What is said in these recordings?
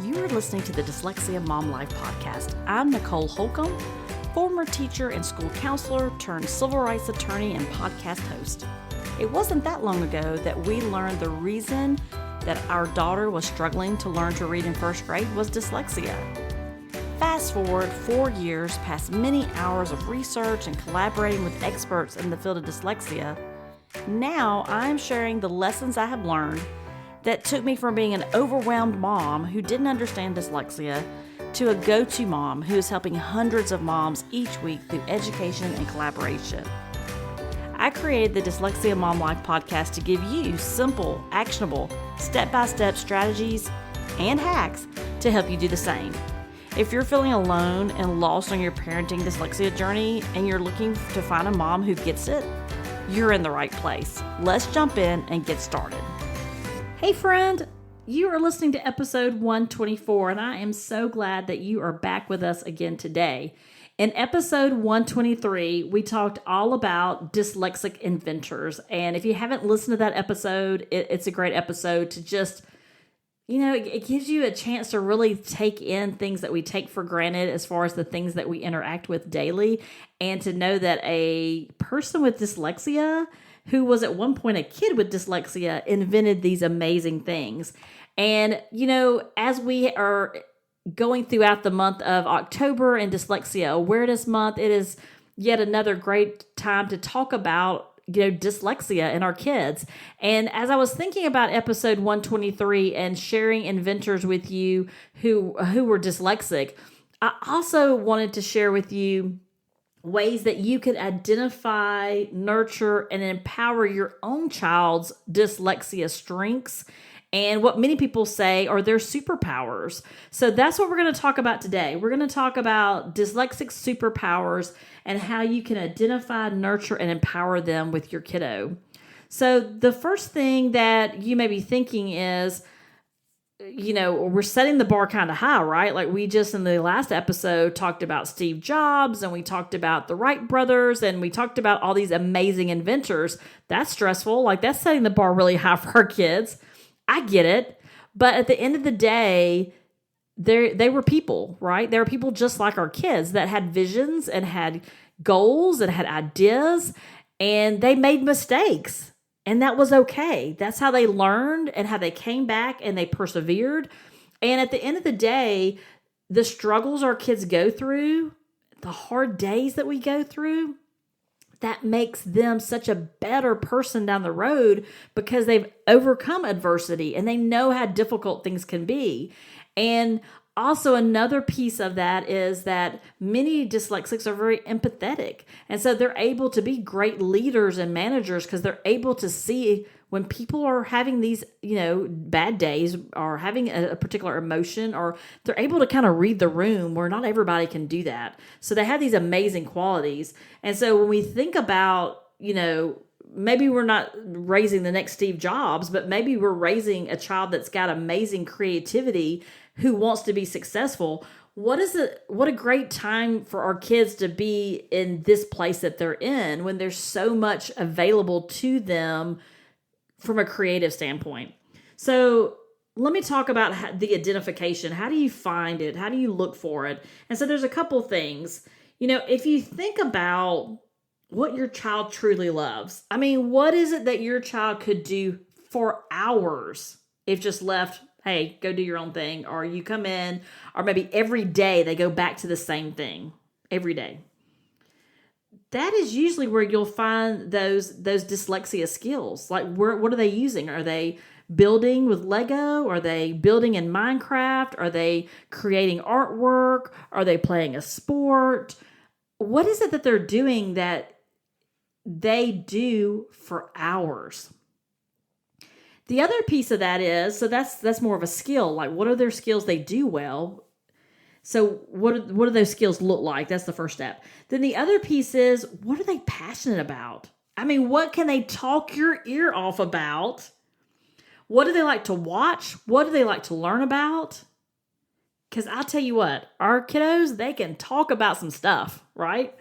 You are listening to the Dyslexia Mom Life podcast. I'm Nicole Holcomb, former teacher and school counselor turned civil rights attorney and podcast host. It wasn't that long ago that we learned the reason that our daughter was struggling to learn to read in first grade was dyslexia. Fast forward 4 years past many hours of research and collaborating with experts in the field of dyslexia, now I'm sharing the lessons I have learned that took me from being an overwhelmed mom who didn't understand dyslexia to a go-to mom who is helping hundreds of moms each week through education and collaboration. I created the Dyslexia Mom Life podcast to give you simple, actionable, step-by-step strategies and hacks to help you do the same. If you're feeling alone and lost on your parenting dyslexia journey and you're looking to find a mom who gets it, you're in the right place. Let's jump in and get started. Hey friend, you are listening to episode 124, and I am so glad that you are back with us again today. In episode 123, we talked all about dyslexic inventors, and if you haven't listened to that episode, it's a great episode to just, it gives you a chance to really take in things that we take for granted as far as the things that we interact with daily, and to know that a person with dyslexia who was at one point a kid with dyslexia invented these amazing things. And, as we are going throughout the month of October and Dyslexia Awareness Month, it is yet another great time to talk about, dyslexia in our kids. And as I was thinking about episode 123 and sharing inventors with you who were dyslexic, I also wanted to share with you ways that you could identify, nurture, and empower your own child's dyslexia strengths and what many people say are their superpowers. So that's what we're going to talk about today. We're going to talk about dyslexic superpowers and how you can identify, nurture, and empower them with your kiddo. So the first thing that you may be thinking is, we're setting the bar kind of high, right? Like we just in the last episode talked about Steve Jobs, and we talked about the Wright brothers, and we talked about all these amazing inventors. That's stressful. Like that's setting the bar really high for our kids. I get it. But at the end of the day, they were people, right? They were people just like our kids that had visions and had goals and had ideas, and they made mistakes. And that was okay. That's how they learned and how they came back and they persevered. And at the end of the day, the struggles our kids go through, the hard days that we go through, that makes them such a better person down the road because they've overcome adversity and they know how difficult things can be. And also, another piece of that is that many dyslexics are very empathetic. And so they're able to be great leaders and managers because they're able to see when people are having these, bad days or having a particular emotion, or they're able to kind of read the room where not everybody can do that. So they have these amazing qualities. And so when we think about, maybe we're not raising the next Steve Jobs, but maybe we're raising a child that's got amazing creativity who wants to be successful. What a great time for our kids to be in this place that they're in when there's so much available to them from a creative standpoint. So let me talk about the identification. How do you find it? How do you look for it? And so there's a couple things. If you think about what your child truly loves, what is it that your child could do for hours if just left, hey, go do your own thing, or you come in, or maybe every day they go back to the same thing every day? That is usually where you'll find those dyslexia skills. Like, what are they using? Are they building with Lego? Are they building in Minecraft? Are they creating artwork? Are they playing a sport? What is it that they're doing that they do for hours? The other piece of that is, so that's more of a skill. Like, what are their skills they do well? So what do those skills look like? That's the first step. Then the other piece is, what are they passionate about? What can they talk your ear off about? What do they like to watch? What do they like to learn about? Because I'll tell you what, our kiddos, they can talk about some stuff, right?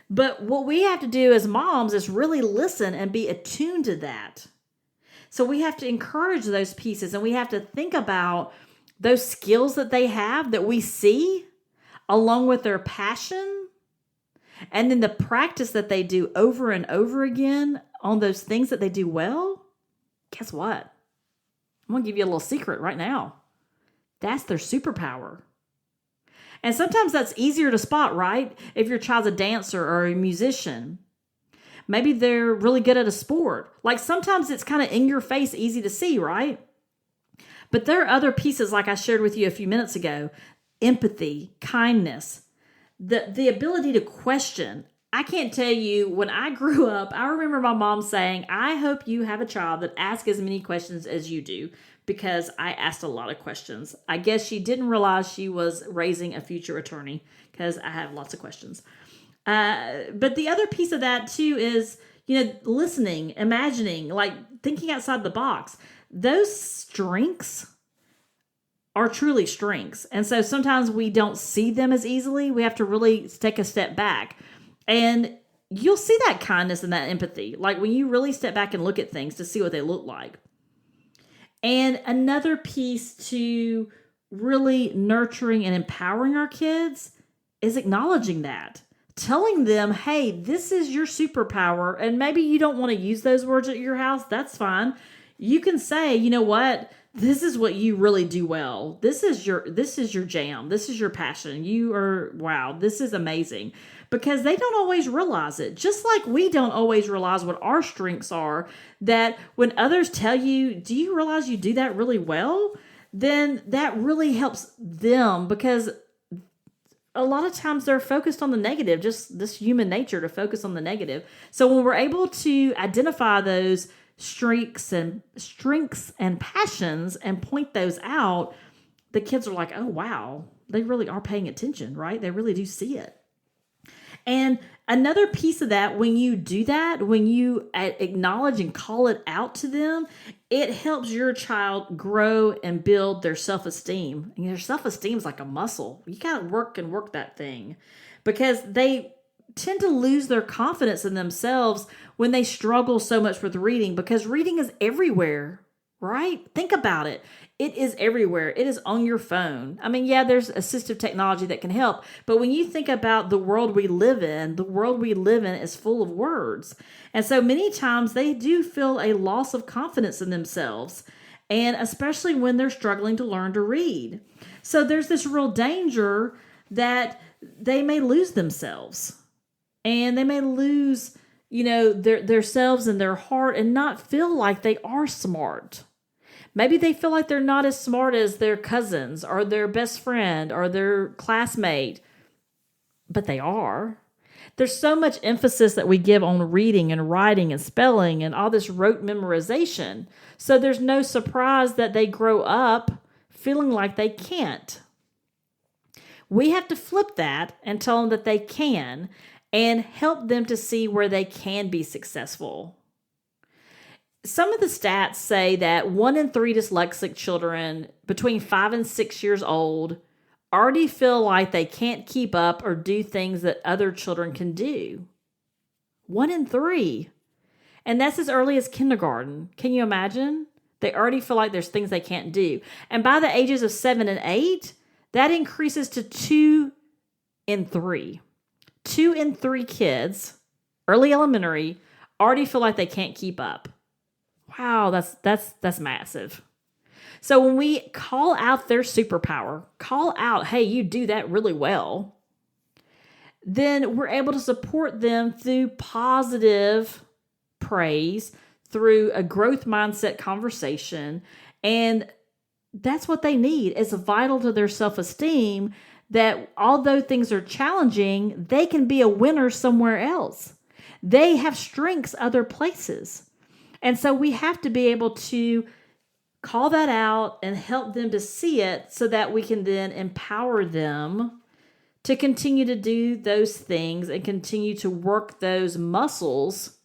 But what we have to do as moms is really listen and be attuned to that. So we have to encourage those pieces, and we have to think about those skills that they have that we see, along with their passion, and then the practice that they do over and over again on those things that they do well, guess what? I'm going to give you a little secret right now. That's their superpower. And sometimes that's easier to spot, right? If your child's a dancer or a musician. Maybe they're really good at a sport. Like sometimes it's kind of in your face, easy to see, right? But there are other pieces like I shared with you a few minutes ago. Empathy, kindness, the ability to question. I can't tell you, when I grew up, I remember my mom saying, I hope you have a child that asks as many questions as you do, because I asked a lot of questions. I guess she didn't realize she was raising a future attorney, because I have lots of questions. But the other piece of that too is, listening, imagining, like thinking outside the box. Those strengths are truly strengths. And so sometimes we don't see them as easily. We have to really take a step back. And you'll see that kindness and that empathy, like when you really step back and look at things to see what they look like. And another piece to really nurturing and empowering our kids is acknowledging that. Telling them, hey, this is your superpower. And maybe you don't want to use those words at your house. That's fine. You can say, you know what? This is what you really do well. This is your jam. This is your passion. Wow, this is amazing. Because they don't always realize it. Just like we don't always realize what our strengths are, that when others tell you, do you realize you do that really well? Then that really helps them, because a lot of times they're focused on the negative, just this human nature to focus on the negative. So when we're able to identify those strengths and passions and point those out, the kids are like, oh, wow, they really are paying attention, right? They really do see it. And another piece of that, when you do that, when you acknowledge and call it out to them, it helps your child grow and build their self-esteem. And their self-esteem is like a muscle. You got to work that thing, because they tend to lose their confidence in themselves when they struggle so much with reading, because reading is everywhere, right? Think about it. It is everywhere. It is on your phone. I mean, yeah, there's assistive technology that can help, but when you think about the world we live in is full of words. And so many times they do feel a loss of confidence in themselves, and especially when they're struggling to learn to read. So there's this real danger that they may lose themselves, and they may lose, their selves and their heart, and not feel like they are smart. Maybe they feel like they're not as smart as their cousins or their best friend or their classmate, but they are. There's so much emphasis that we give on reading and writing and spelling and all this rote memorization. So there's no surprise that they grow up feeling like they can't. We have to flip that and tell them that they can, and help them to see where they can be successful. Some of the stats say that 1 in 3 dyslexic children between 5 and 6 years old already feel like they can't keep up or do things that other children can do. 1 in 3. And that's as early as kindergarten. Can you imagine? They already feel like there's things they can't do. And by the ages of 7 and 8, that increases to 2 in 3. 2 in 3 kids, early elementary, already feel like they can't keep up. Wow, that's massive. So when we call out their superpower, call out, hey, you do that really well, then we're able to support them through positive praise, through a growth mindset conversation. And that's what they need. It's vital to their self-esteem that although things are challenging, they can be a winner somewhere else. They have strengths other places. And so we have to be able to call that out and help them to see it, so that we can then empower them to continue to do those things and continue to work those muscles.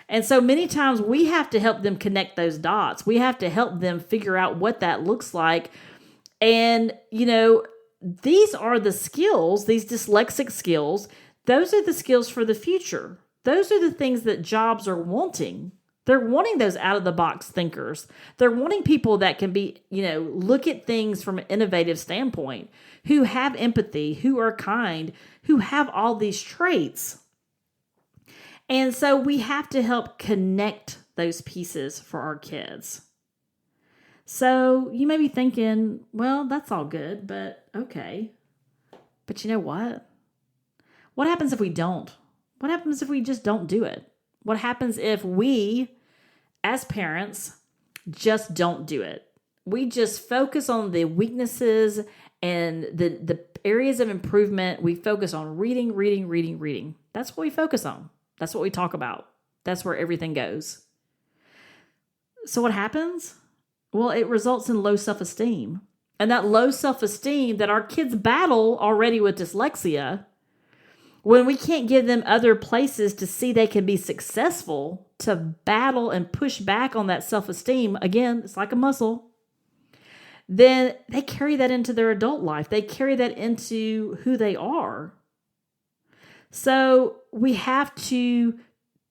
And so many times we have to help them connect those dots. We have to help them figure out what that looks like. And, these are the skills, these dyslexic skills. Those are the skills for the future. Those are the things that jobs are wanting. They're wanting those out-of-the-box thinkers. They're wanting people that can be, look at things from an innovative standpoint, who have empathy, who are kind, who have all these traits. And so we have to help connect those pieces for our kids. So you may be thinking, well, that's all good, but okay. But you know what? What happens if we don't? What happens if we just don't do it? What happens if we, as parents, just don't do it? We just focus on the weaknesses and the areas of improvement. We focus on reading. That's what we focus on. That's what we talk about. That's where everything goes. So what happens? Well, it results in low self-esteem. And that low self-esteem that our kids battle already with dyslexia, when we can't give them other places to see they can be successful, to battle and push back on that self-esteem, again, it's like a muscle, then they carry that into their adult life. They carry that into who they are. So we have to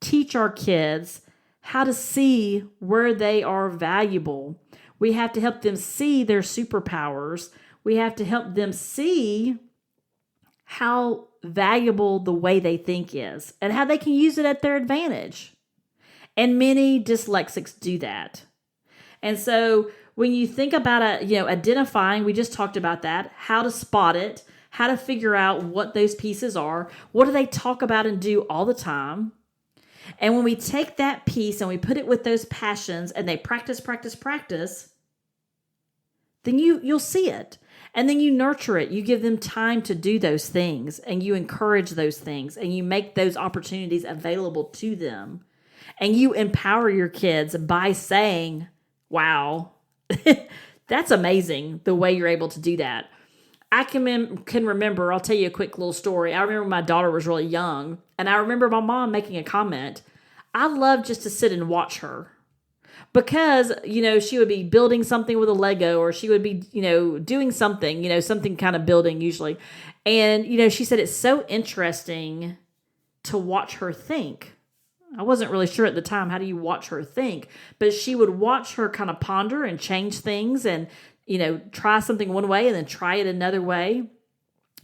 teach our kids how to see where they are valuable. We have to help them see their superpowers. We have to help them see how valuable the way they think is and how they can use it at their advantage. And many dyslexics do that. And so when you think about identifying, we just talked about that, how to spot it, how to figure out what those pieces are, what do they talk about and do all the time. And when we take that piece and we put it with those passions and they practice, then you'll see it. And then you nurture it. You give them time to do those things and you encourage those things and you make those opportunities available to them. And you empower your kids by saying, wow, that's amazing the way you're able to do that. I can remember, I'll tell you a quick little story. I remember my daughter was really young, and I remember my mom making a comment. I love just to sit and watch her because, she would be building something with a Lego, or she would be, doing something, something kind of building usually. And, she said it's so interesting to watch her think. I wasn't really sure at the time, how do you watch her think? But she would watch her kind of ponder and change things and, try something one way and then try it another way.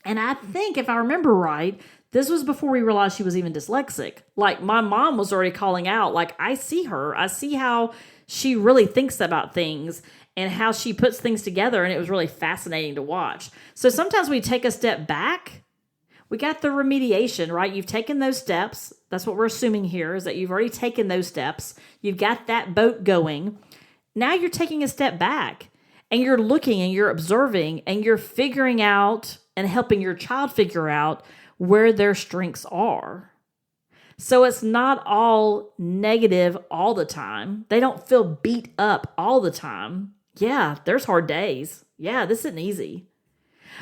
And I think, if I remember right, this was before we realized she was even dyslexic. Like, my mom was already calling out, like, I see her. I see how she really thinks about things and how she puts things together. And it was really fascinating to watch. So sometimes we take a step back. We got the remediation, right? You've taken those steps. That's what we're assuming here, is that you've already taken those steps. You've got that boat going. Now you're taking a step back. And you're looking and you're observing and you're figuring out and helping your child figure out where their strengths are. So it's not all negative all the time. They don't feel beat up all the time. Yeah, there's hard days. Yeah, this isn't easy.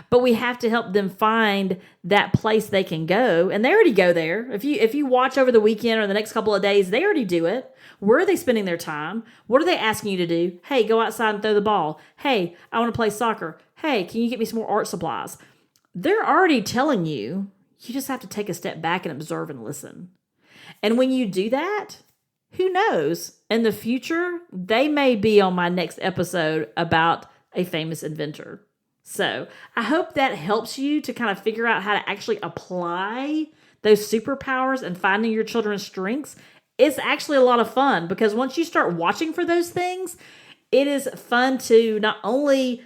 But we have to help them find that place they can go. And they already go there. If you watch over the weekend or the next couple of days, they already do it. Where are they spending their time? What are they asking you to do? Hey, go outside and throw the ball. Hey, I want to play soccer. Hey, can you get me some more art supplies? They're already telling you. You just have to take a step back and observe and listen. And when you do that, who knows? In the future, they may be on my next episode about a famous inventor. So I hope that helps you to kind of figure out how to actually apply those superpowers and finding your children's strengths. It's actually a lot of fun because once you start watching for those things, it is fun to not only,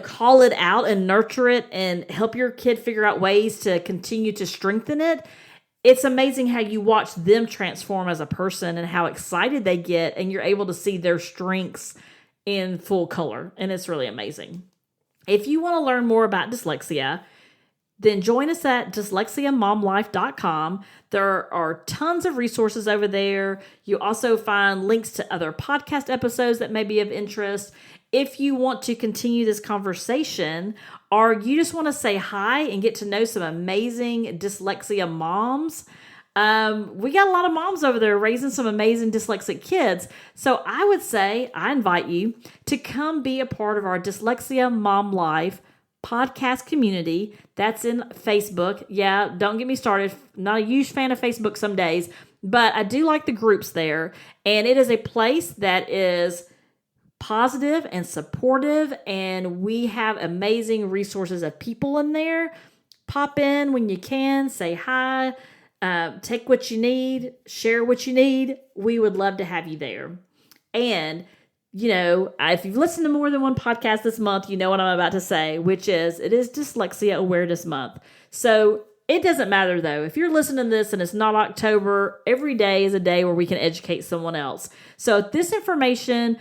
call it out and nurture it and help your kid figure out ways to continue to strengthen it. It's amazing how you watch them transform as a person and how excited they get, and you're able to see their strengths in full color. And it's really amazing. If you want to learn more about dyslexia, then join us at dyslexiamomlife.com. There are tons of resources over there. You also find links to other podcast episodes that may be of interest. If you want to continue this conversation, or you just want to say hi and get to know some amazing dyslexia moms, we got a lot of moms over there raising some amazing dyslexic kids. So I would say, I invite you to come be a part of our Dyslexia Mom Life podcast community. That's in Facebook. Yeah, don't get me started. Not a huge fan of Facebook some days, But I do like the groups there, and it is a place that is positive and supportive, and we have amazing resources of people in there. Pop in when you can, say hi, take what you need, share what you need. We would love to have you there. And, if you've listened to more than one podcast this month, you know what I'm about to say, which is it is Dyslexia Awareness Month. So it doesn't matter, though. If you're listening to this and it's not October, every day is a day where we can educate someone else. So this information,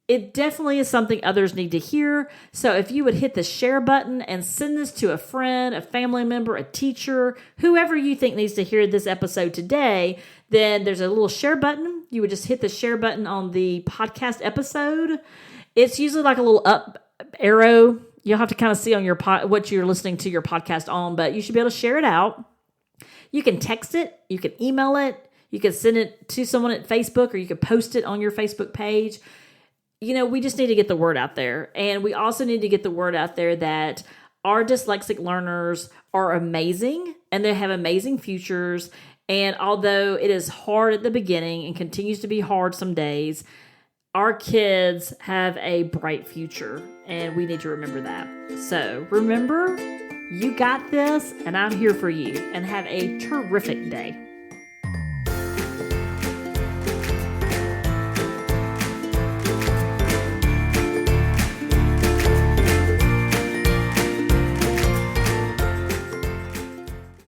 it definitely is something others need to hear. So if you would hit the share button and send this to a friend, a family member, a teacher, whoever you think needs to hear this episode today, then there's a little share button. You would just hit the share button on the podcast episode. It's usually like a little up arrow. You'll have to kind of see on your what you're listening to your podcast on, but you should be able to share it out. You can text it. You can email it. You can send it to someone at Facebook, or you can post it on your Facebook page. We just need to get the word out there. And we also need to get the word out there that our dyslexic learners are amazing and they have amazing futures. And although it is hard at the beginning and continues to be hard some days, our kids have a bright future, and we need to remember that. So remember, you got this, and I'm here for you, and have a terrific day.